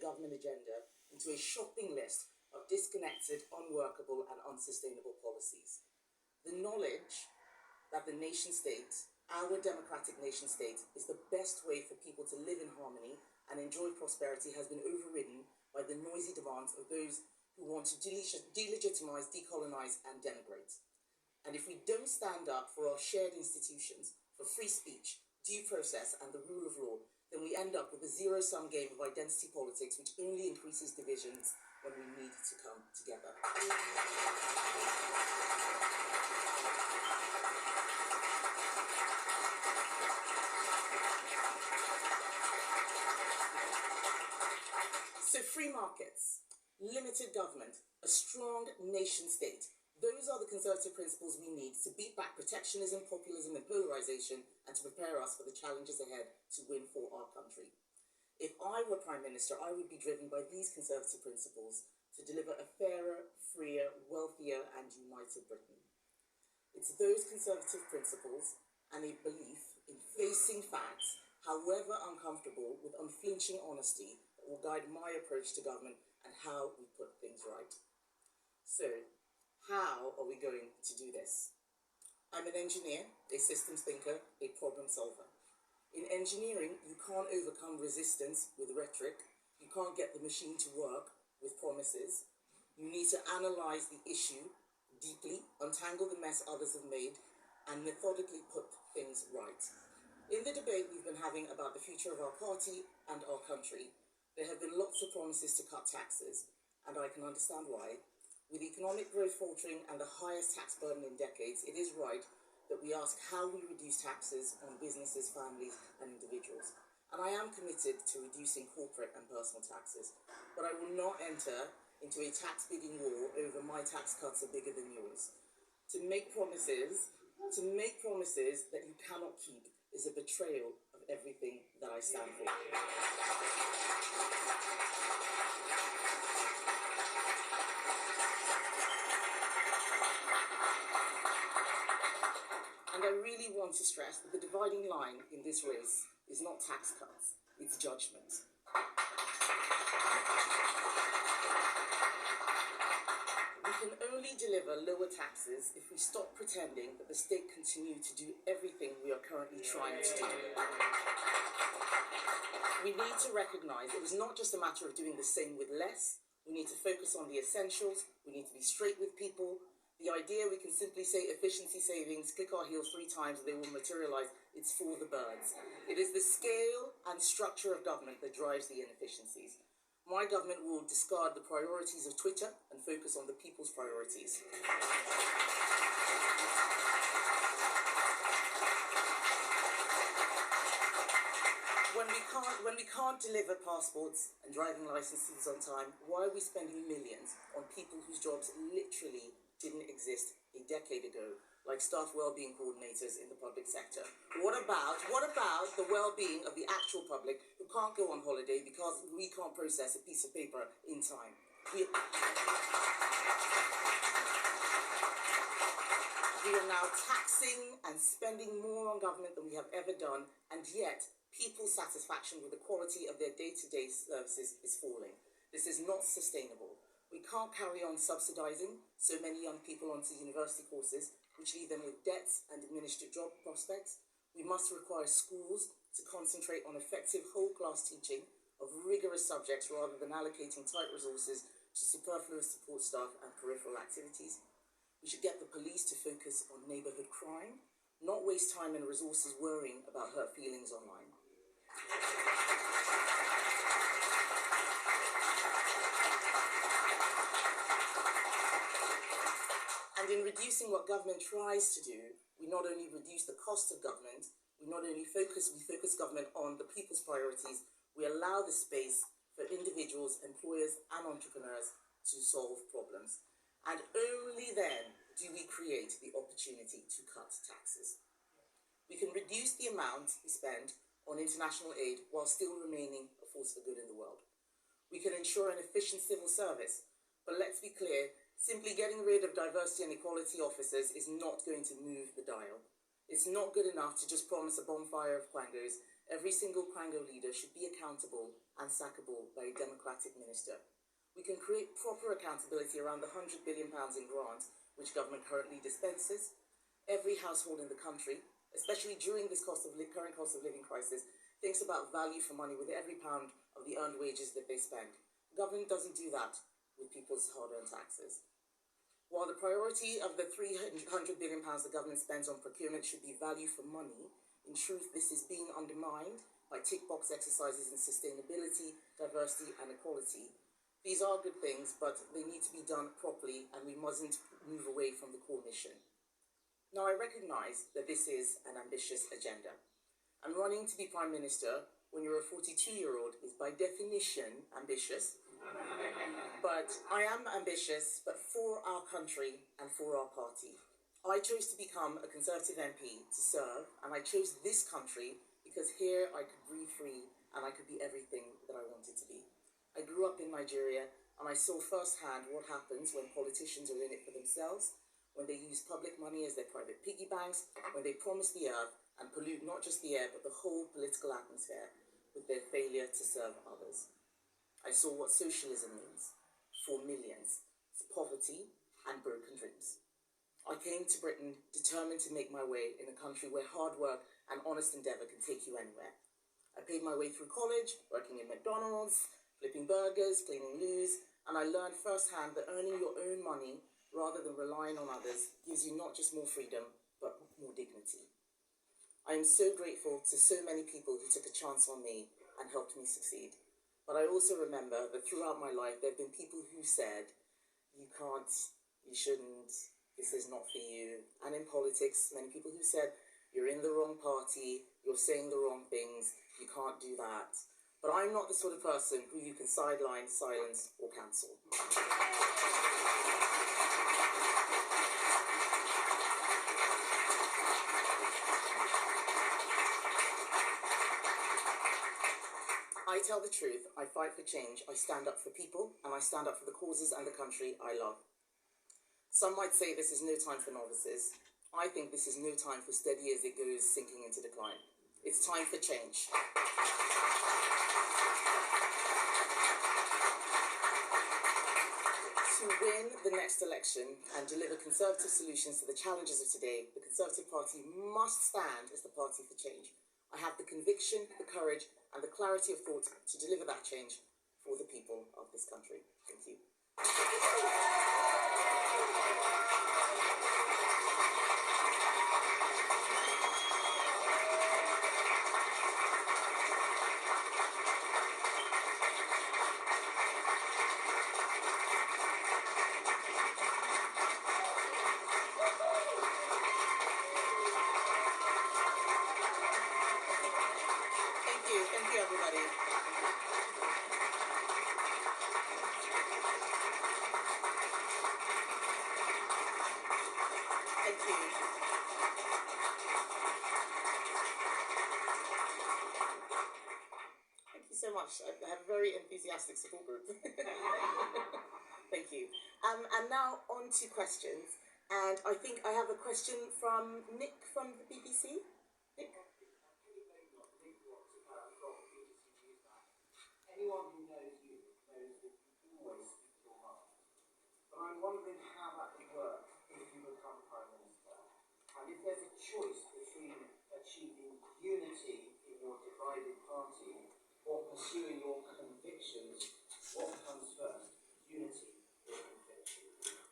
government agenda into a shopping list of disconnected, unworkable, and unsustainable policies. The knowledge that the nation state, our democratic nation state, is the best way for people to live in harmony and enjoy prosperity has been overridden by the noisy demands of those who want to delegitimize, decolonize, and denigrate. And if we don't stand up for our shared institutions, for free speech, due process, and the rule of law, then we end up with a zero-sum game of identity politics, which only increases divisions when we need to come together. So free markets, limited government, a strong nation state, those are the conservative principles we need to beat back protectionism, populism, and polarization, and to prepare us for the challenges ahead to win for our country. If I were Prime Minister, I would be driven by these conservative principles to deliver a fairer, freer, wealthier, and united Britain. It's those conservative principles and a belief in facing facts, however uncomfortable, with unflinching honesty, that will guide my approach to government and how we put things right. So, how are we going to do this? I'm an engineer, a systems thinker, a problem solver. In engineering, you can't overcome resistance with rhetoric. You can't get the machine to work with promises. You need to analyze the issue deeply, untangle the mess others have made, and methodically put things right. In the debate we've been having about the future of our party and our country, there have been lots of promises to cut taxes, and I can understand why. With economic growth faltering and the highest tax burden in decades, it is right that we ask how we reduce taxes on businesses, families, and individuals. And I am committed to reducing corporate and personal taxes, but I will not enter into a tax-bidding war over my tax cuts are bigger than yours. To make promises that you cannot keep is a betrayal of everything that I stand for. And I really want to stress that the dividing line in this race is not tax cuts, it's judgment. We can only deliver lower taxes if we stop pretending that the state continue to do everything we are currently trying to do. We need to recognize it is not just a matter of doing the same with less. We need to focus on the essentials. We need to be straight with people. The idea we can simply say efficiency savings, click our heels 3 times and they will materialize, it's for the birds. It is the scale and structure of government that drives the inefficiencies. My government will discard the priorities of Twitter and focus on the people's priorities. When we can't deliver passports and driving licenses on time, why are we spending millions on people whose jobs literally didn't exist a decade ago, like staff well-being coordinators in the public sector? What about the well-being of the actual public who can't go on holiday because we can't process a piece of paper in time? We are now taxing and spending more on government than we have ever done, and yet people's satisfaction with the quality of their day-to-day services is falling. This is not sustainable. We can't carry on subsidizing so many young people onto university courses, which leave them with debts and diminished job prospects. We must require schools to concentrate on effective whole-class teaching of rigorous subjects rather than allocating tight resources to superfluous support staff and peripheral activities. We should get the police to focus on neighborhood crime, not waste time and resources worrying about hurt feelings online. And in reducing what government tries to do, we not only reduce the cost of government, we focus government on the people's priorities, we allow the space for individuals, employers, and entrepreneurs to solve problems. And only then do we create the opportunity to cut taxes. We can reduce the amount we spend on international aid while still remaining a force for good in the world. We can ensure an efficient civil service, but let's be clear, simply getting rid of diversity and equality officers is not going to move the dial. It's not good enough to just promise a bonfire of quangos Every single Kwango leader should be accountable and sackable by a democratic minister. We can create proper accountability around the £100 billion in grants which government currently dispenses. Every household in the country, especially during this current cost of living crisis, thinks about value for money with every pound of the earned wages that they spend. Government doesn't do that with people's hard-earned taxes. While the priority of the £300 billion the government spends on procurement should be value for money, in truth, this is being undermined by tick box exercises in sustainability, diversity, and equality. These are good things, but they need to be done properly, and we mustn't move away from the core mission. Now, I recognise that this is an ambitious agenda, and running to be Prime Minister when you're a 42-year-old is by definition ambitious. But I am ambitious, but for our country and for our party. I chose to become a Conservative MP to serve, and I chose this country because here I could breathe free and I could be everything that I wanted to be. I grew up in Nigeria, and I saw firsthand what happens when politicians are in it for themselves, when they use public money as their private piggy banks, when they promise the earth and pollute not just the air but the whole political atmosphere with their failure to serve others. I saw what socialism means for millions, poverty and broken dreams. I came to Britain determined to make my way in a country where hard work and honest endeavour can take you anywhere. I paid my way through college, working in McDonald's, flipping burgers, cleaning loos, and I learned firsthand that earning your own money rather than relying on others gives you not just more freedom, but more dignity. I am so grateful to so many people who took a chance on me and helped me succeed. But I also remember that throughout my life, there have been people who said, you can't, you shouldn't, this is not for you. And in politics, many people who said, you're in the wrong party, you're saying the wrong things, you can't do that. But I'm not the sort of person who you can sideline, silence, or cancel. I tell the truth, I fight for change, I stand up for people, and I stand up for the causes and the country I love. Some might say this is no time for novices. I think this is no time for steady as it goes sinking into decline. It's time for change. To win the next election and deliver Conservative solutions to the challenges of today, the Conservative Party must stand as the party for change. I have the conviction, the courage, and the clarity of thought to deliver that change for the people of this country. Thank you. Thank you, everybody. Thank you. Thank you so much. I have a very enthusiastic support group. Thank you. And now on to questions. And I think I have a question from Nick from the BBC. Nick? Anyone who knows you knows that you always speak your mind. But I'm wondering how that would work if you become Prime Minister. And if there's a choice between achieving unity in your divided party or pursuing your convictions, what comes first? Unity or conviction?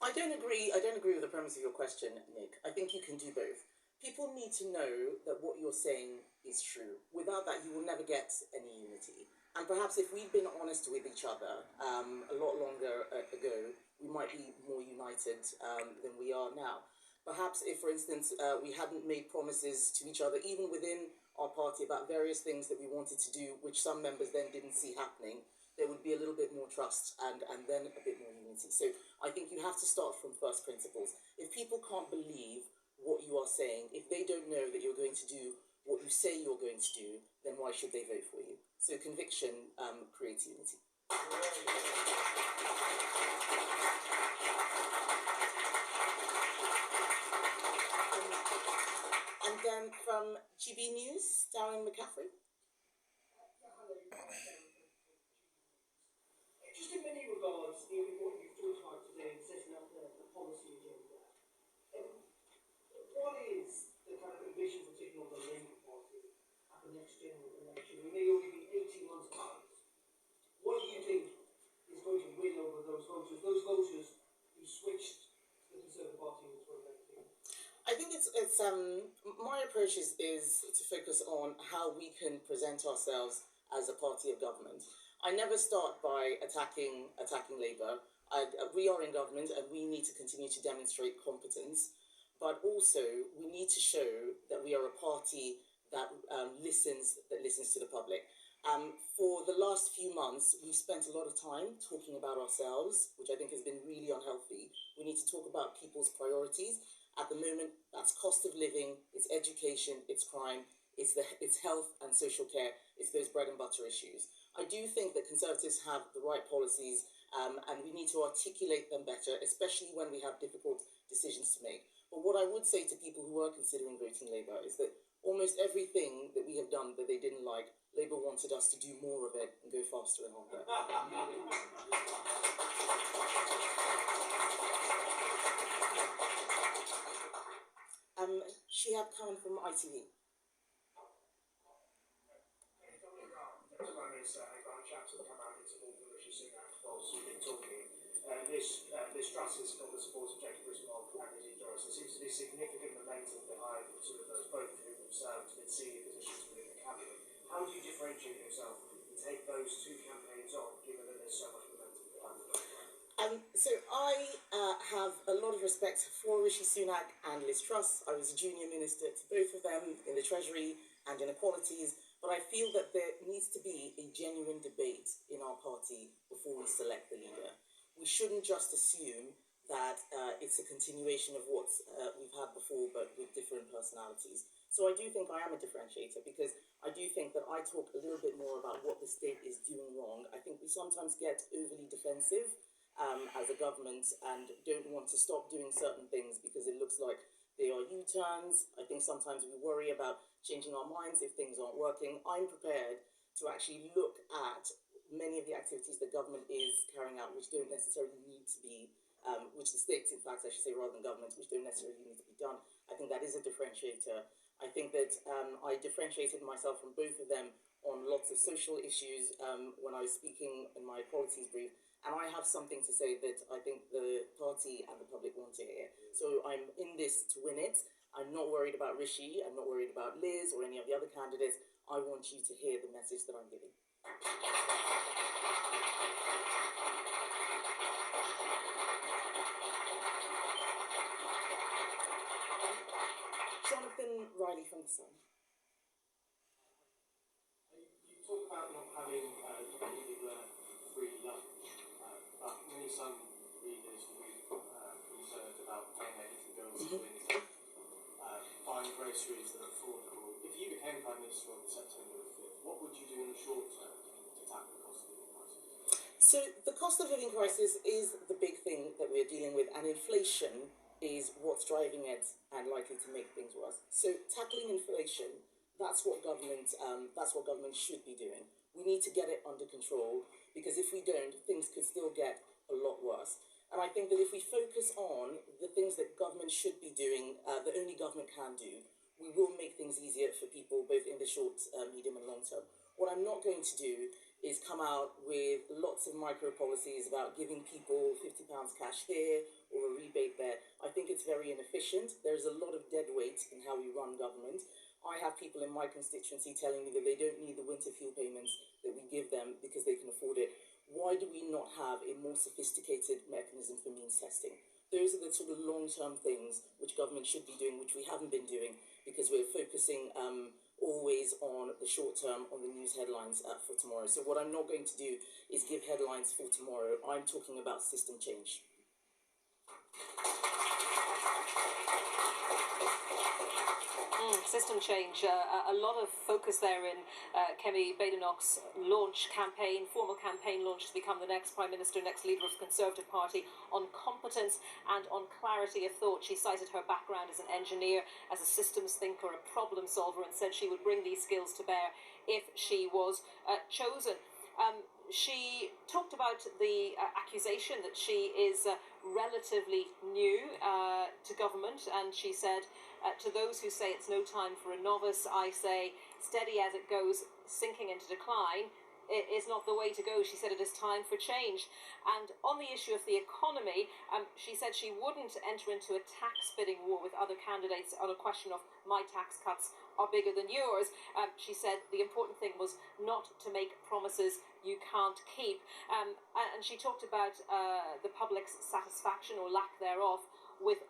I don't agree with the premise of your question, Nick. I think you can do both. People need to know that what you're saying is true. Without that, you will never get any unity. And perhaps if we'd been honest with each other a lot longer ago, we might be more united than we are now. Perhaps if, for instance, we hadn't made promises to each other, even within our party, about various things that we wanted to do, which some members then didn't see happening, there would be a little bit more trust and then a bit more unity. So I think you have to start from first principles. If people can't believe what you are saying, if they don't know that you're going to do what you say you're going to do, then why should they vote for you? So conviction creates unity. And then from GB News, Darren McCaffrey. Just in many regards, what you've talked about today, setting up the policy agenda, what is the kind of ambition, particularly on the Labour Party, at the next general election? We may only be 18 months out. What do you think is going to win over those voters who switched to the Conservative Party in 2019? I think it's my approach is to focus on how we can present ourselves as a party of government. I never start by attacking Labour. We are in government and we need to continue to demonstrate competence, but also we need to show that we are a party that listens to the public. For the last few months, we've spent a lot of time talking about ourselves, which I think has been really unhealthy. We need to talk about people's priorities. At the moment, that's cost of living, it's education, it's crime, it's health and social care, it's those bread and butter issues. I do think that Conservatives have the right policies and we need to articulate them better, especially when we have difficult decisions to make. But what I would say to people who are considering voting Labour is that almost everything that we have done that they didn't like, Labour wanted us to do more of it and go faster and harder. Shihab Khan from ITV. This trust has got the support of Jacob Rees-Mogg and Lizzie Truss. There seems to be significant momentum behind two of those, both of whom have served in senior positions within the cabinet. How do you differentiate yourself and take those two campaigns on, given that there's so much momentum behind them? So I have a lot of respect for Rishi Sunak and Liz Truss. I was a junior minister to both of them in the Treasury and Inequalities, but I feel that there needs to be a genuine debate in our party before we select the leader. We shouldn't just assume that it's a continuation of what we've had before, but with different personalities. So I do think I am a differentiator because I do think that I talk a little bit more about what the state is doing wrong. I think we sometimes get overly defensive as a government and don't want to stop doing certain things because it looks like they are U-turns. I think sometimes we worry about changing our minds if things aren't working. I'm prepared to actually look at many of the activities that government is carrying out which don't necessarily need to be, which the states, in fact, I should say, rather than government, which don't necessarily need to be done. I think that is a differentiator. I think that I differentiated myself from both of them on lots of social issues when I was speaking in my equalities brief, and I have something to say that I think the party and the public want to hear. So I'm in this to win it. I'm not worried about Rishi, I'm not worried about Liz or any of the other candidates. I want you to hear the message that I'm giving. Jonathan Riley from The Sun. You talk about not having completely free lunch, but many some readers will be concerned about paying their heating bills to buying groceries that are affordable. If you became Prime Minister on September 5th, what would you do in the short term to tackle the cost of living crisis? So the cost of living crisis is the big thing that we're dealing with, and inflation is what's driving it and likely to make things worse. So tackling inflation, that's what government should be doing. We need to get it under control because if we don't, things could still get a lot worse. And I think that if we focus on the things that government should be doing, that only government can do, we will make things easier for people both in the short, medium and long term. What I'm not going to do is come out with lots of micro policies about giving people £50 cash here or a rebate there. I think it's very inefficient. There's a lot of dead weight in how we run government. I have people in my constituency telling me that they don't need the winter fuel payments that we give them because they can afford it. Why do we not have a more sophisticated mechanism for means testing? Those are the sort of long-term things which government should be doing, which we haven't been doing because we're focusing always on the short term, on the news headlines for tomorrow. So what I'm not going to do is give headlines for tomorrow. I'm talking about system change. system change. A lot of focus there in Kemi Badenoch's formal campaign launch to become the next Prime Minister, next leader of the Conservative Party, on competence and on clarity of thought. She cited her background as an engineer, as a systems thinker, a problem solver, and said she would bring these skills to bear if she was chosen. She talked about the accusation that she is relatively new to government, and she said, to those who say it's no time for a novice, I say, steady as it goes, sinking into decline, it is not the way to go. She said it is time for change. And on the issue of the economy, she said she wouldn't enter into a tax bidding war with other candidates on a question of my tax cuts are bigger than yours. She said the important thing was not to make promises you can't keep. And she talked about the public's satisfaction or lack thereof with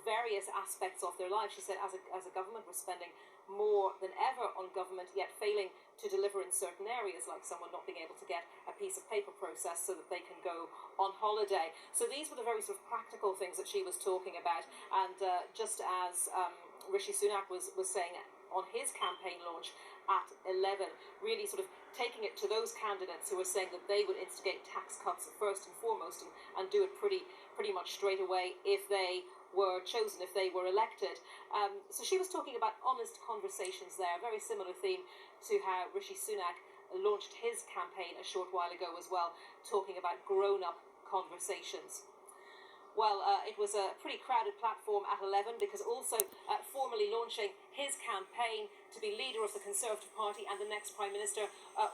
various aspects of their life. She said, as a government, we're spending more than ever on government, yet failing to deliver in certain areas, like someone not being able to get a piece of paper processed so that they can go on holiday. So these were the very sort of practical things that she was talking about. And just as Rishi Sunak was saying on his campaign launch at 11, really sort of taking it to those candidates who were saying that they would instigate tax cuts first and foremost and do it pretty much straight away if they were chosen, if they were elected. So she was talking about honest conversations there, a very similar theme to how Rishi Sunak launched his campaign a short while ago as well, talking about grown-up conversations. Well, it was a pretty crowded platform at 11 because also formally launching his campaign to be leader of the Conservative Party and the next Prime Minister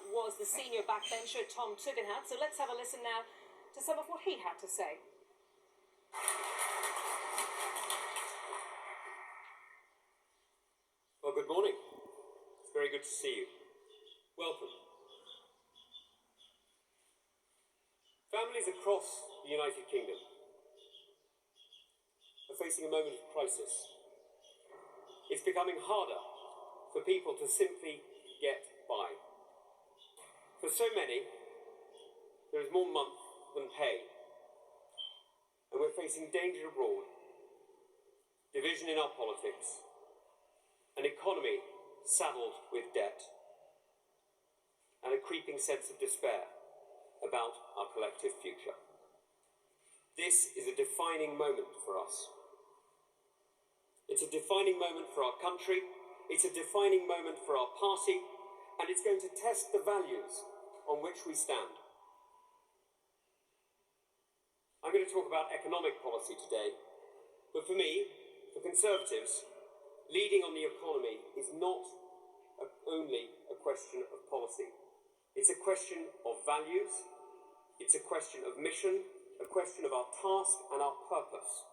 was the senior backbencher Tom Tugendhat. So let's have a listen now to some of what he had to say. Well, good morning. It's very good to see you. Welcome. Families across the United Kingdom are facing a moment of crisis. It's becoming harder for people to simply get by. For so many, there is more month than pay. And we're facing danger abroad, division in our politics, an economy saddled with debt, and a creeping sense of despair about our collective future. This is a defining moment for us. It's a defining moment for our country, it's a defining moment for our party, and it's going to test the values on which we stand. I'm going to talk about economic policy today, but for me, for Conservatives, leading on the economy is not only a question of policy. It's a question of values, it's a question of mission, a question of our task and our purpose.